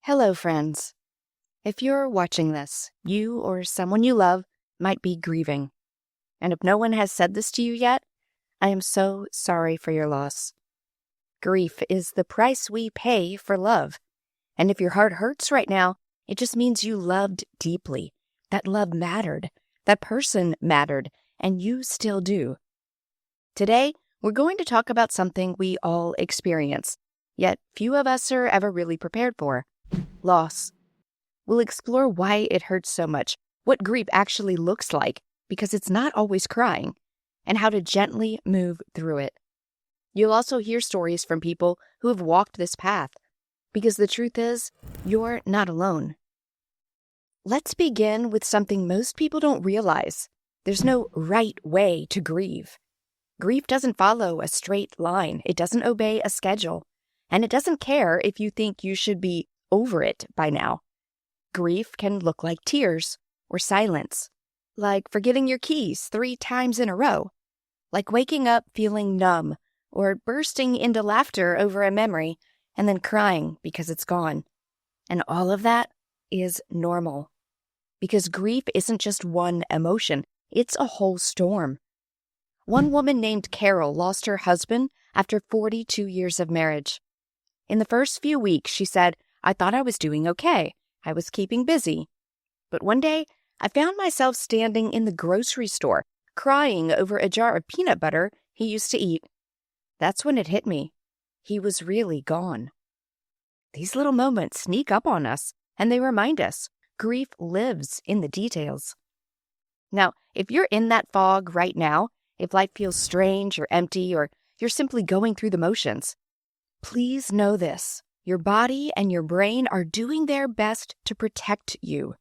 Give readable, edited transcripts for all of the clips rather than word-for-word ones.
Hello, friends. If you're watching this, you or someone you love might be grieving. And if no one has said this to you yet, I am so sorry for your loss. Grief is the price we pay for love. And if your heart hurts right now, it just means you loved deeply. That love mattered. That person mattered. And you still do. Today, we're going to talk about something we all experience, yet few of us are ever really prepared for. Loss. We'll explore why it hurts so much, what grief actually looks like, because it's not always crying, and how to gently move through it. You'll also hear stories from people who have walked this path, because the truth is, you're not alone. Let's begin with something most people don't realize. There's no right way to grieve. Grief doesn't follow a straight line. It doesn't obey a schedule. And it doesn't care if you think you should be over it by now. Grief can look like tears or silence, like forgetting your keys 3 times in a row, like waking up feeling numb or bursting into laughter over a memory and then crying because it's gone. And all of that is normal, because grief isn't just one emotion, it's a whole storm. One woman named Carol lost her husband after 42 years of marriage. In the first few weeks, she said, "I thought I was doing okay. I was keeping busy. But one day, I found myself standing in the grocery store, crying over a jar of peanut butter he used to eat. That's when it hit me. He was really gone." These little moments sneak up on us, and they remind us grief lives in the details. Now, if you're in that fog right now, if life feels strange or empty, or you're simply going through the motions, please know this. Your body and your brain are doing their best to protect you.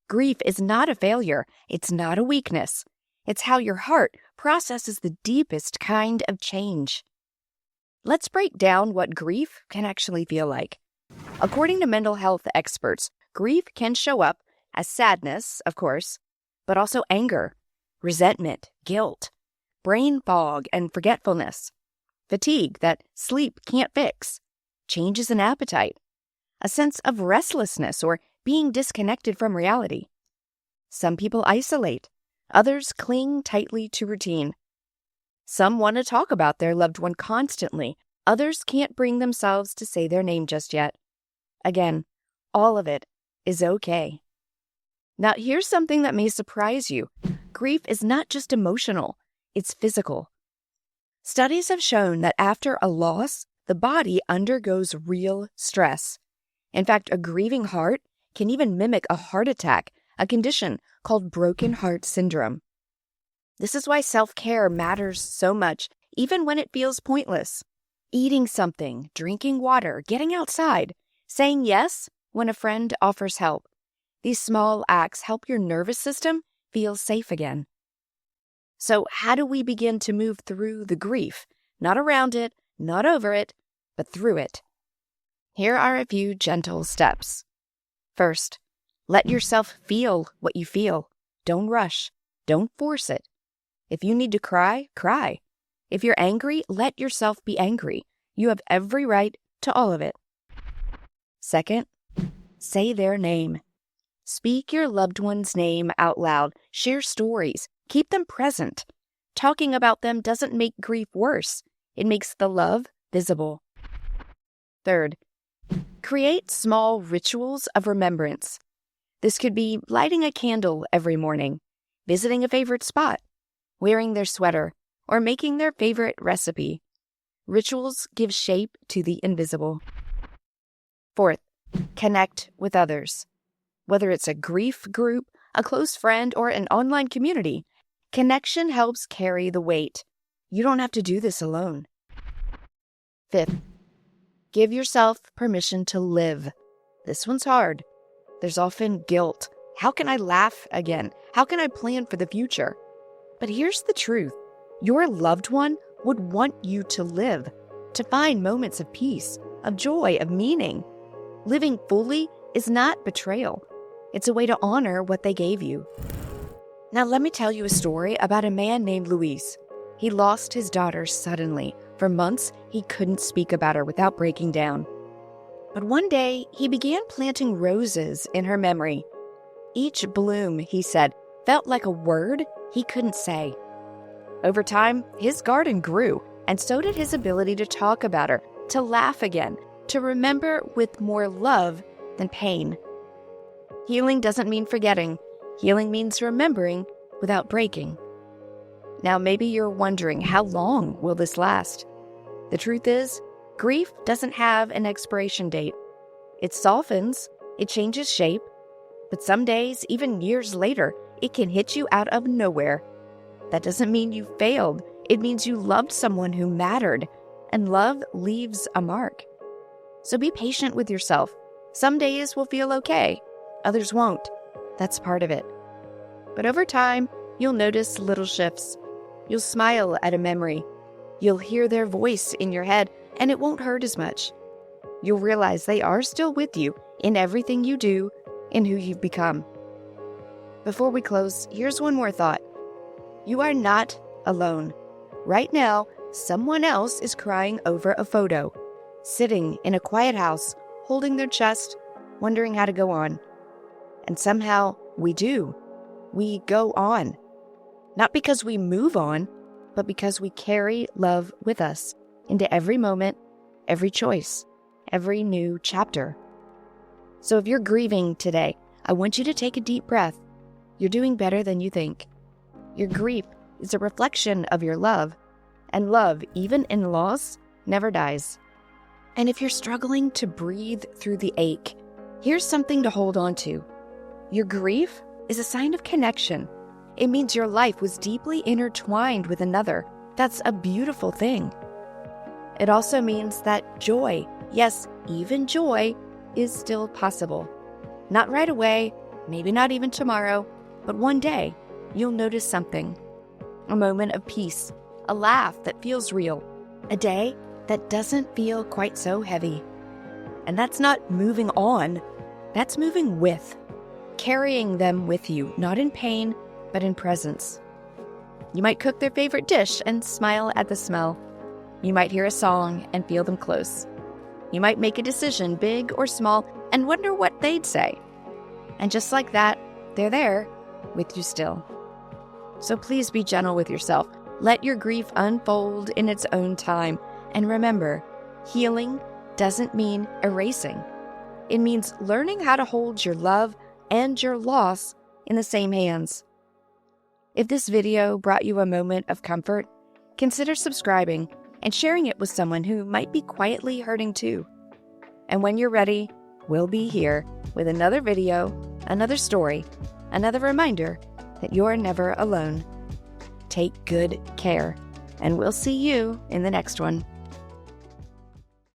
Grief is not a failure. It's not a weakness. It's how your heart processes the deepest kind of change. Let's break down what grief can actually feel like. According to mental health experts, grief can show up as sadness, of course, but also anger, resentment, guilt, brain fog and forgetfulness, fatigue that sleep can't fix, changes in appetite, a sense of restlessness or being disconnected from reality. Some people isolate, others cling tightly to routine. Some want to talk about their loved one constantly, others can't bring themselves to say their name just yet. Again, all of it is okay. Now, here's something that may surprise you. Grief is not just emotional, it's physical. Studies have shown that after a loss, the body undergoes real stress. In fact, a grieving heart can even mimic a heart attack, a condition called broken heart syndrome. This is why self-care matters so much, even when it feels pointless. Eating something, drinking water, getting outside, saying yes when a friend offers help. These small acts help your nervous system feel safe again. So how do we begin to move through the grief? Not around it, not over it, but through it. Here are a few gentle steps. First, let yourself feel what you feel. Don't rush. Don't force it. If you need to cry, cry. If you're angry, let yourself be angry. You have every right to all of it. Second, say their name. Speak your loved one's name out loud. Share stories. Keep them present. Talking about them doesn't make grief worse. It makes the love visible. Third, create small rituals of remembrance. This could be lighting a candle every morning, visiting a favorite spot, wearing their sweater, or making their favorite recipe. Rituals give shape to the invisible. Fourth, connect with others. Whether it's a grief group, a close friend, or an online community, connection helps carry the weight. You don't have to do this alone. Fifth, give yourself permission to live. This one's hard. There's often guilt. How can I laugh again? How can I plan for the future? But here's the truth. Your loved one would want you to live, to find moments of peace, of joy, of meaning. Living fully is not betrayal. It's a way to honor what they gave you. Now let me tell you a story about a man named Luis. He lost his daughter suddenly. For months, he couldn't speak about her without breaking down. But one day, he began planting roses in her memory. Each bloom, he said, felt like a word he couldn't say. Over time, his garden grew, and so did his ability to talk about her, to laugh again, to remember with more love than pain. Healing doesn't mean forgetting. Healing means remembering without breaking. Now, maybe you're wondering, how long will this last? The truth is, grief doesn't have an expiration date. It softens, it changes shape, but some days, even years later, it can hit you out of nowhere. That doesn't mean you failed. It means you loved someone who mattered, and love leaves a mark. So be patient with yourself. Some days will feel okay, others won't. That's part of it. But over time, you'll notice little shifts. You'll smile at a memory. You'll hear their voice in your head, and it won't hurt as much. You'll realize they are still with you in everything you do, in who you've become. Before we close, here's one more thought. You are not alone. Right now, someone else is crying over a photo, sitting in a quiet house, holding their chest, wondering how to go on. And somehow we do. We go on. Not because we move on, but because we carry love with us into every moment, every choice, every new chapter. So if you're grieving today, I want you to take a deep breath. You're doing better than you think. Your grief is a reflection of your love, and love, even in loss, never dies. And if you're struggling to breathe through the ache, here's something to hold on to. Your grief is a sign of connection. It means your life was deeply intertwined with another. That's a beautiful thing. It also means that joy, yes, even joy, is still possible. Not right away, maybe not even tomorrow, but one day you'll notice something. A moment of peace, a laugh that feels real, a day that doesn't feel quite so heavy. And that's not moving on, that's moving with. Carrying them with you, not in pain, but in presence. You might cook their favorite dish and smile at the smell. You might hear a song and feel them close. You might make a decision, big or small, and wonder what they'd say. And just like that, they're there with you still. So please be gentle with yourself. Let your grief unfold in its own time. And remember, healing doesn't mean erasing. It means learning how to hold your love and your loss in the same hands. If this video brought you a moment of comfort, consider subscribing and sharing it with someone who might be quietly hurting too. And when you're ready, we'll be here with another video, another story, another reminder that you're never alone. Take good care, and we'll see you in the next one.